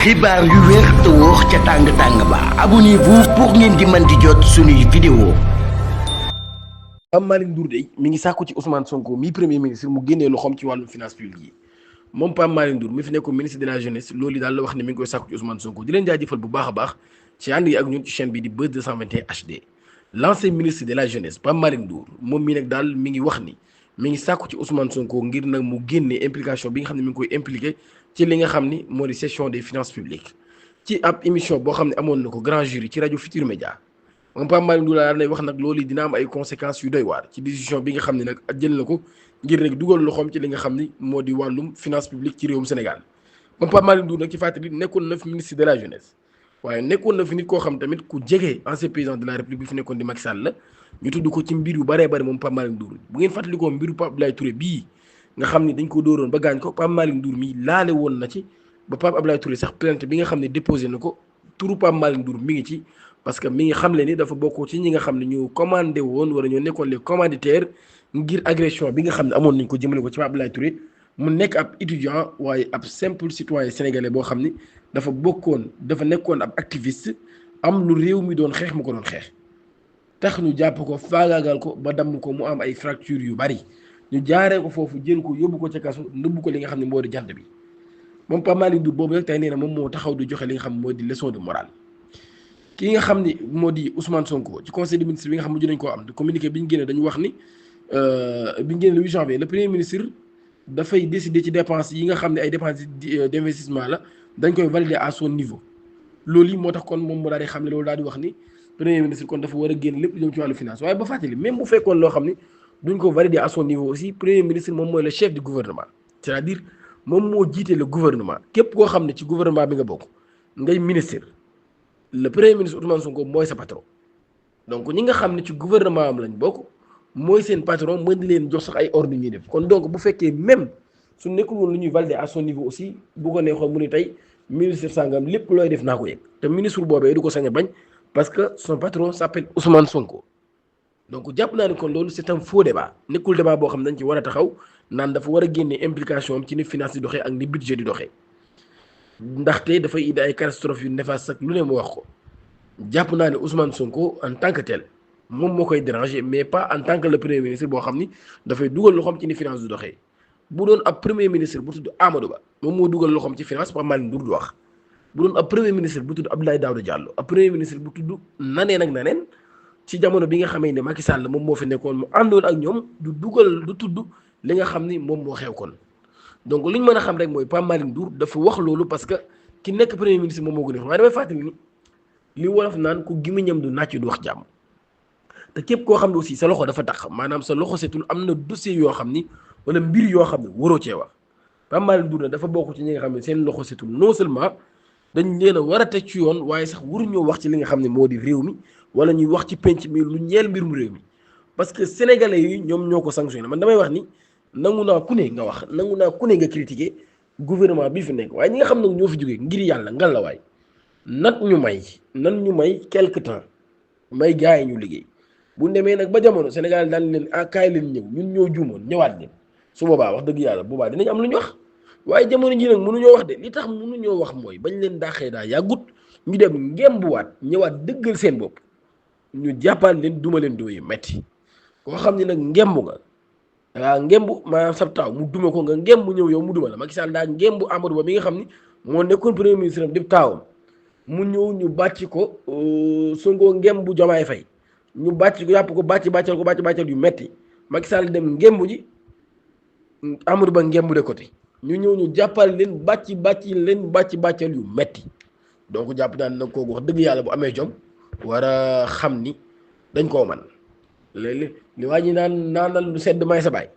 xibaar yu wér te wóor ca tàng-tàng ba abonnez-vous pour ngeen di mën di jot suñuy vidéo. Pape Malick Ndour de mi ngi sàkku ci Ousmane Sonko mi premier ministre mu génnee loxoom ci wàllum finance publique yi moom Pape Malick Ndour mi fi nekkoon ministre de la jeunesse loolu daal la wax ne mi ngi koy sàkku ci Ousmane Sonko di leen jaajëfal bu baax a baax ci ànd yi ak ñun ci chaîne bi di Buzz 221 HD. L'ancien ministre de la jeunesse Pape Malick Ndour moom mii nag daal mi ngi wax ni mi ngi sàkku ci Ousmane Sonko ngir nag mu génnee implication bi nga xam ne mi ngi koy impliqué ci li nga xam ni moo di session des finances publiques ci ab émission boo xam ne amoon na ko grand jury ci rajo Futur Média moom Pape Malick Ndour daal nay wax nag loolu dina am ay conséquences yu doy waar ci décision bi nga xam ne nag jël na ko ngir rek dugal loxoom ci li nga xam ni moo di wàllum finance publique ci réewum Sénégal moom Pape Malick Ndour nag ci fàttali nekkoon na fi ministre de la jeunesse waaye nekkoon na fi nit koo xam tamit ku jege ancien président de la république bi fi nekkoon di Macky Sall la ñu tudd ko ci mbir yu baree bari moom Pape Malick Ndour bu ngeen fàttalikoo mbiru Pape Abdoulaye Touré bii nga xam ni dañ ko dóoroon ba gaañ ko Pape Malick Ndour mi laale woon na ci ba Pape Abdoulaye Touré sax plainte bi nga xam ne déposé na ko turu Pape Malick Ndour mi ngi ci parce que mi ngi xamle ni dafa bokk ci ñi nga xam ne ñu commandé woon wala ñoo nekkoon les commanditaires ngir agression bi nga xam ne amoon nañ ko jëmale ko ci Pape Abdoulaye Touré mu nekk ab étudiant waaye ab simple citoyen sénégalais boo xam ni dafa nekkoon ab activiste am lu réew mi doon xeex mu ko doon xeex tax ñu jàpp ko faagaagal ko ba damm ko mu am ay fractures yu bari ñu jaaree ko foofu jël ko yóbbu ko ca kaso nëbbu ko li nga xam ne moo di jant bi moom Pape Malick Ndour boobu nag tey nee na moom moo taxaw di joxe li nga xam moo di leçon de morale ki nga xam ni moo di Ousmane Sonko ci conseil des ministres bi nga xam ne mujj nañ koo am de communiqué bi ñu génne dañu wax ni bi ñu génne le 8 janvier le premier ministre dafay décider ci dépenses yi nga xam ne ay dépenses d'investissement la dañ koy valider à son niveau loolu yi moo tax kon moom moo daal di xam ne loolu daal di wax ni premier ministre kon dafa war a génn lépp jëm ci wàllu finance waaye ba fàttali même bu fekkoon loo xam ni duñ ko valider à son niveau aussi premier ministre moom mooy le chef du gouvernement c'est-à-dire moom moo jiite le gouvernement képp koo xam ne ci gouvernement bi nga bokk ngay ministre le premier ministre Ousmane Sonko mooy sa patron donc ñi nga xam ne ci gouvernement am lañ bokk mooy seen patron mën di leen jox sax ay ordre ñuy def kon donc bu fekkee même su nekkul woon lu ñuy valider à son niveau aussi bu ko neexoon mu ni tey ministre sangam lépp looy def naa ko yëg te ministre boobee du ko sañ a bañ parce que son patron s'appelle Ousmane Sonko donc jàpp naa ne kon loolu c'est un faux débat nekkul débat boo xam ne dañ ci war a taxaw naan dafa war a génne implication am ci ni finance di doxee ak ni budget di doxee ndaxte dafay indi ay catastrophe yu néfaste ak lu ne mu wax ko jàpp naa ne Ousmane Sonko en tant que tel moom moo koy déranger mais pas en tant que le premier ministre boo xam ni dafay dugal loxoom ci ni finance di doxee bu doon ab premier ministre bu tudd Amadou Ba moom moo dugal loxoom ci finance Pape Malick Ndour du wax bu doon ab premier ministre bu tudd Abdoulaye Daouda Diallo ab premier ministre bu tudd naneen ak naneen ci jamono bi nga xamee ne Macky Sall moom moo fi nekkoon mu àndoon ak ñoom du tudd li nga xam ni moom moo xew kon donc li ñu mën a xam rek mooy Pape Malick Ndour dafa wax loolu parce que ki nekk premier ministre moom moo gën a waaye damay fàttali ni li wolof naan ku gémmiñam du nàcc du wax jàmm te képp koo xam ne aussi sa loxo dafa tax maanaam sa loxo setul am na dossier yoo xam ni wala mbir yoo xam ne waroo cee wax Pape Malick Ndour dafa bokk ci ñi nga xam ne seen loxo setul non seulement dañ leen a war a teg ci yoon waaye sax waruñoo wax ci li nga xam ne moo di réew mi wala ñuy wax ci penc mi lu ñeel mbirum réew mi parce que sénégalais yi ñoom ñoo ko sanctionné man damay wax ni nangu naa ku ne nga wax nangu naa ku ne nga critiquer gouvernement bi fi nekk waaye ñi nga xam nag ñoo fi jógee ngir yàlla ngal la waay nan ñu may quelque temps may gars yi ñu liggéey bu demee nag ba jamono Sénégal daan leen kaay leen ñëw ñun ñoo juumoon ñëwaat leen su boobaa wax dëgg yàlla boobaa dinañ am lu ñu wax waaye jamono ji nag mënuñoo wax de li tax mënuñoo wax mooy bañ leen daaxee daa yàggut ñu dem ngembuwaat ñëwaat dëggal seen bopp ñu jàppaat leen duma leen duma yu metti koo xam ne nag ngembu nga dangaa ngembu maanaam sab taaw mu duma ko nga ngembu ñëw yow mu duma la Macky Sall daa ngembu Amadou Ba mi nga xam ni moo nekkoon premier ministre am di taawam mu ñëw ñu bàcc ko Sonko ngembu Diomaye Faye ñu bàcc ko yàpp ko bàccal yu metti Macky Sall dem ngembu ji Amadou Ba ngembu de côté ñu ñëw ñu jàppal leen bàccal yu metti donc jàpp naan nag kooku wax dëgg yàlla bu amee jom war a xam ni dañ koo man léeg-léeg li waa ñi naanal lu sedd may sa baay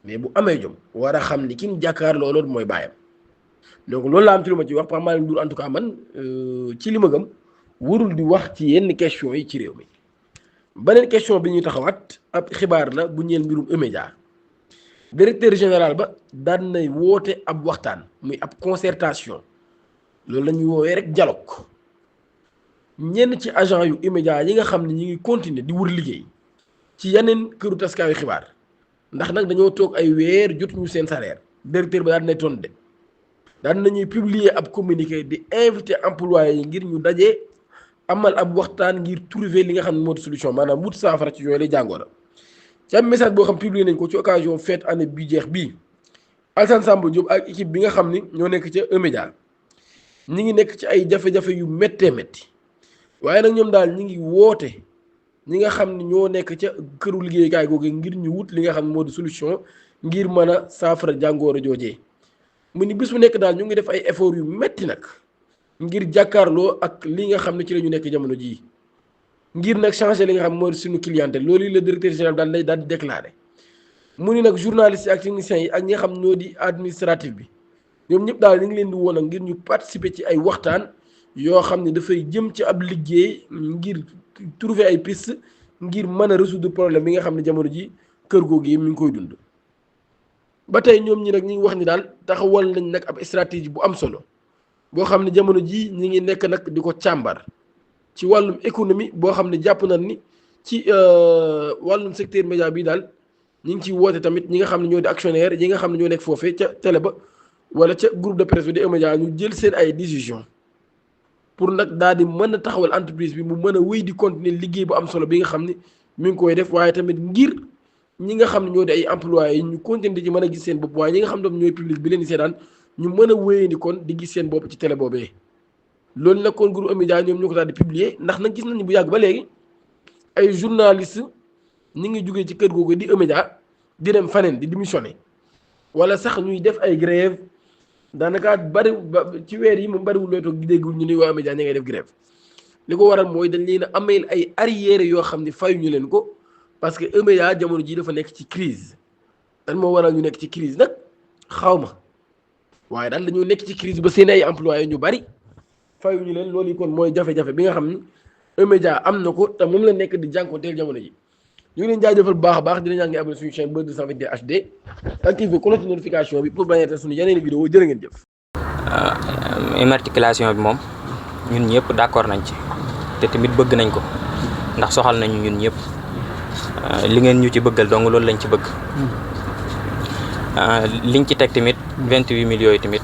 mais bu amee jom war a xam ni ki mu jàkkaar loolu mooy baayam donc loolu laa am ci lu ma ci wax Pape Malick Ndour en tout cas man ci li ma gëm warul di wax ci yenn question yi ci réew mi beneen question bi ñuy taxawaat ab xibaar la bu ñeel mbirum E-Media directeur général ba daan nay woote ab waxtaan muy ab concertation loolu la ñuy woowee rek dialogue ñenn ci agent yu E-Media yi nga xam ne ñi ngi continuer di wër liggéey ci yeneen këru taskaayu xibaar ndax nag dañoo toog ay weer jotuñu seen salaire directeur ba daal nay tontu de daan nañuy publier ab communiqué di invité employés yi ngir ñu dajee amal ab waxtaan ngir trouver li nga xam ne moo di solution maanaam wut saafara ci yooyu lay jàngoro ci am message boo xam publier nañ ko ci occasion fête année bi jeex bii Alassane Samba Diop ak équipe bi nga xam ni ñoo nekk ca E-Media ñi ngi nekk ci ay jafe-jafe yu méttee métti waaye nag ñoom daal ñi ngi woote ñi nga xam ne ñoo nekk ca këru liggéeykaay googu ngir ñu wut li nga xam ne moo di solution ngir mën a saafara jàngoro joojee mu ni bis bu nekk daal ñu ngi def ay effort yu métti nag ngir jàkkaarloo ak li nga xam ne ci la ñu nekk jamono jii ngir nag changer li nga xam ne moo di suñu clientèle loolu le directeur général daal di déclaré mu ni nag journalistes yi ak techniciens yi ak ñi nga xam ñoo di administratif bi ñoom ñëpp daal ñu ngi leen di woon ngir ñu participer ci ay waxtaan yoo xam ne dafay jëm ci ab liggéey ngir trouver ay piste ngir mën a résoudre problème bi nga xam ne jamono ji kër googu yi mi ngi koy dund. ba tey ñoom ñi nag ñi ngi wax ni daal taxawal nañ nag ab stratégie bu am solo boo xam ne jamono ji ñi ngi nekk nag di ko càmbar ci wàllum économie boo xam ne jàpp nañ ni ci wàllum secteur média bi daal ñi ngi ciy woote tamit ñi nga xam ne ñoo di actionnaire yi nga xam ne ñoo nekk foofee ca télé ba wala ca groupe de presse bi di E-Media ñu jël seen ay décision pour nag daal di mën a taxawal entreprise bi mu mën a wéy di continuer liggéey bu am solo bi nga xam ne mi ngi koy def waaye tamit ngir ñi nga xam ne ñoo di ay employés yi ñu continuer di ci mën a gis seen bopp waaye ñi nga xam ne ñooy public bi leen di seetaan ñu mën a wéyee ni kon di gis seen bopp ci télé boobee loolu nag kon groupe E-Media ñoom ñoo ko daal di publier ndax nag gis nañu bu yàgg ba léegi ay journaliste ñi ngi jógee ci kër googu di E-Media di dem faneen di démissionner wala sax ñuy def ay grève daanaka bari ci weer yi moom bariwul looy toog déggul ñu ni waa E-Media ña ngay def grève li ko waral mooy dañ leen a ameel ay arriéré yoo xam ne fayuñu leen ko parce que E-Media jamono ji dafa nekk ci crise dan moo waral ñu nekk ci crise nag xaw ma waaye daal dañoo nekk ci crise ba seen ay employés ñu bari fayuñu leen loolu kon mooy jafe-jafe bi nga xam ni E-Media am na ko te moom la nekk di jànkuwanteel jamono ji ñu ngi leen jaajëfal bu baax a baax dina ñaan ngi abonné suñu chaîne Buzz 221 HD activé cloche de notification bi pour bañ a rater suñu yeneen vidéo jërë ngeen jëf. immatriculation bi moom ñun ñëpp d'accord nañ ci te tamit bëgg nañ ko ndax soxal nañu ñun ñëpp li ngeen ñu ci bëggal dong loolu lañ ci bëgg liñ ci teg tamit 28 millions yi tamit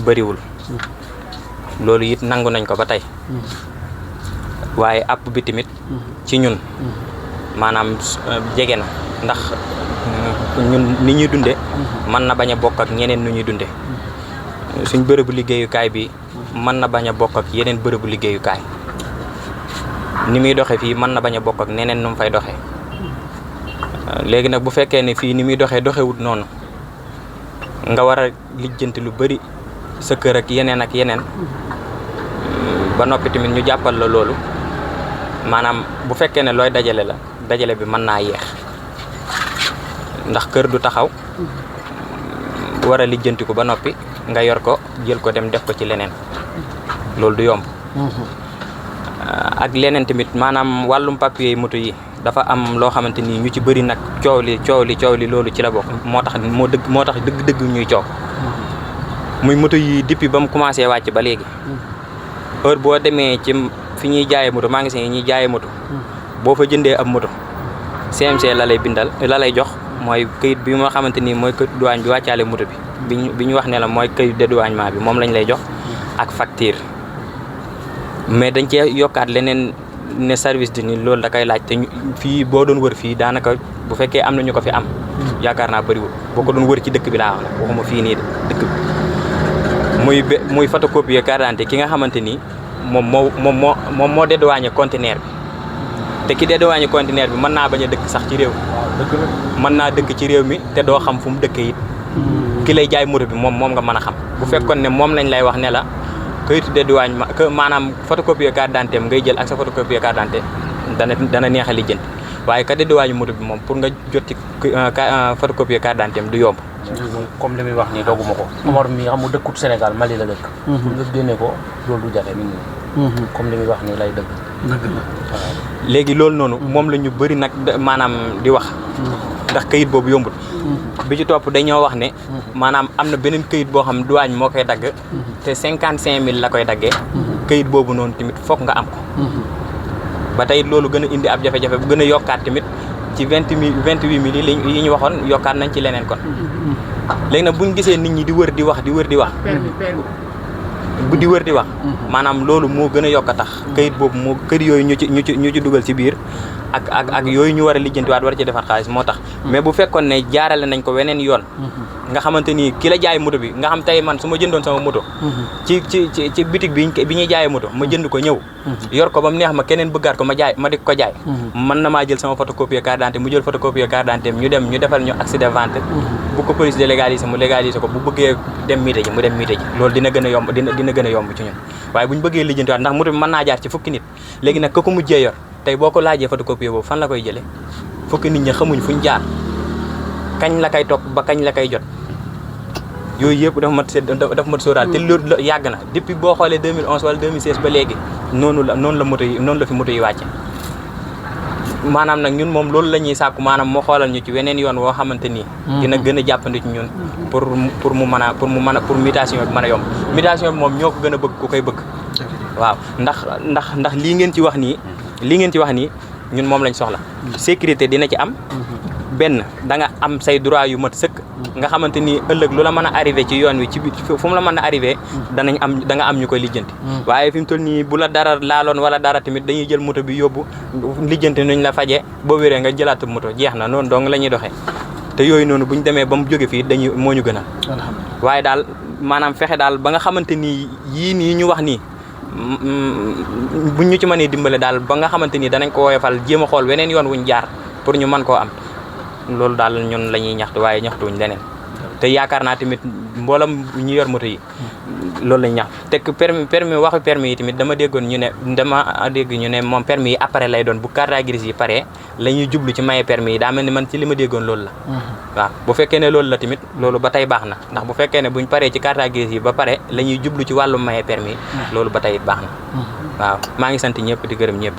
bëriwul loolu it nangu nañ ko ba tey waaye app bi tamit ci ñun maanaam jege na ndax ñun ni ñuy dunde mën na bañ a bokk ak ñeneen nu ñuy dunde suñ bërëbu liggéeyukaay bi mën na bañ a bokk ak yeneen bërëbu liggéeyukaay ni muy doxe fii mën na bañ a bokk ak neneen nu mu fay doxe léegi nag bu fekkee ne fii ni muy doxewut noonu nga war a lijjanti lu bari sa kër ak yeneen ba noppi tamit ñu jàppal la loolu maanaam bu fekkee ne looy dajale bi mën naa yeex ndax kër du taxaw war a lijjanti ko ba noppi nga yor ko jël ko dem def ko ci leneen loolu du yomb ak leneen tamit maanaam wàllum papier yi moto yi dafa am loo xamante ni ñu ci bëri nag coow li loolu ci la bokk moo tax dëgg ñuy coow muy moto yi depuis ba mu commencé wàcc ba léegi heure boo demee ci fi ñuy jaayee moto magasin yi ñuy jaayee moto boo fa jëndee ab moto CMC la lay bindal la lay jox mooy këyit bi nga xamante ni mooy këyit douane bi wàccaale moto bi ñu wax ne la mooy këyit dédouanement bi moom lañ lay jox ak facture mais dañ cee yokkaat leneen ne service di ni loolu da koy laaj te fii boo doon wër fii daanaka bu fekkee am na ñu ko fi am yaakaar naa bëriwul boo ko doon wër ci dëkk bi laa wax nag waxuma fii nii dëkk bi muy photocopie carte d'identité ki nga xamante ni moom moo dédouané conteneur bi te ki dédouané conteneur bi mën naa bañ a dëkk sax ci réew mën naa dëkk ci réew mi te doo xam fu mu dëkk it ki lay jaay moto bi moom nga mën a xam bu fekkoon ne moom lañ lay wax ne la këyitu dédouanement maanaam photocopie carte d'identité ngay jël ak sa photocopie carte d'identité dana neex a lijjanti waaye ka dédouané moto bi moom pour nga jot ci photocopie carte d'identité du yomb. comme li muy wax nii dogguma ko. Omar mi xam nga dëkkut Sénégal Mali la dëkk. pour nga génne ko loolu du jafe nit ñi. comme li muy wax nii lay dëgg. léegi loolu noonu moom la ñu bëri nag maanaam di wax. ndax këyit boobu yombul. bi ci topp dañoo wax ne. maanaam am na beneen këyit boo xam douane moo koy dagg. te 55000 la koy daggee. këyit boobu noonu tamit foog nga am ko. ba tey loolu gën a indi ab jafe-jafe bu gën a yokkaat tamit ci 28000 yi ñu waxoon yokkaat nañ ci leneen kon. léegi nag buñ gisee nit ñi di wër di wax di wër di wax bu di wër di wax maanaam loolu moo gën a yokk a tax kayit boobu moo kër yooyu ñu ci dugal ci biir ak yooyu ñu war a lijjantiwaat war ci defar xaalis moo tax mais bu fekkoon ne jaarale nañ ko weneen yoon nga xamante ni ki la jaay moto bi nga xam tey man su ma jëndoon sama moto ci bitig bi ñuy jaayee moto ma jënd ko ñëw yor ko ba mu neex ma keneen bëggaat ko ma di ko jaay mën na maa jël sama photocopie carte d'identité mu jël photocopie carte d'identité ñu defal ñu accès de vente bu ko police de légaliser mu légaliser ko bu bëggee dem miite ji mu dem miite ji loolu dina gën a yomb dina gën a yomb ci ñun waaye bu ñu bëggee lijjantiwaat ndax moto bi mën naa jaar ci fukki nit léegi nag ko mujjee yor tey boo ko laajee photocopie boobu fan la koy jëlee fukki nit ñi xamuñ fuñ jaar kañ la koy topp ba kañ la koy jot yooyu yëpp dafa mat sóoraal te loolu yàgg na depuis boo xoolee 2011 wala 2016 ba léegi noonu la fi moto yi wàcce maanaam nag ñun moom loolu la ñuy sàkku maanaam moo xoolal ñu ci weneen yoon woo xamante nii dina gën a jàppandi ci ñun pour mutation bi mën a yomb mutation bi moom ñoo ko gën a bëgg ku koy bëgg waaw ndax lii ngeen ci wax nii ñun moom lañ soxla sécurité dina ci am benn da nga am say droit yu mat sëkk nga xamante ni ëllëg lu la mën a arrivé ci yoon wi ci biir fu mu la mën a arrivé da nga am ñu koy lijjanti waaye fi mu toll nii bu la dara laaloon wala dara tamit dañuy jël moto bi yóbbu lijjanti nuñ la faje boo wéree nga jëlaat moto jeex na noonu dong la ñuy doxee te yooyu noonu buñ demee ba mu jóge fii moo ñu gënal waaye daal maanaam fexe daal ba nga xamante ni yii nii ñu wax nii buñ ñu ci mënee dimbale daal ba nga xamante ni danañ ko woyofal jéem a xool weneen yoon wuñ jaar pour ñu mën koo am loolu daal ñun la ñuy ñaxtu waaye ñaxtuwuñ leneen te yaakaar naa tamit mboolam ñu yor moto yi loolu lañ ñax te waxu permis yi tamit dama dégg ñu ne moom permis yi après lay doon bu carte grise yi pare la ñuy jublu ci maye permis yi daa mel ni man ci li ma déggoon loolu la waaw bu fekkee ne loolu la tamit loolu ba tey baax na ndax bu fekkee ne buñ paree ci carte grise yi ba pare la ñuy jublu ci wàllu maye permis loolu ba tey baax na waaw maa ngi sant ñëpp di gërëm ñëpp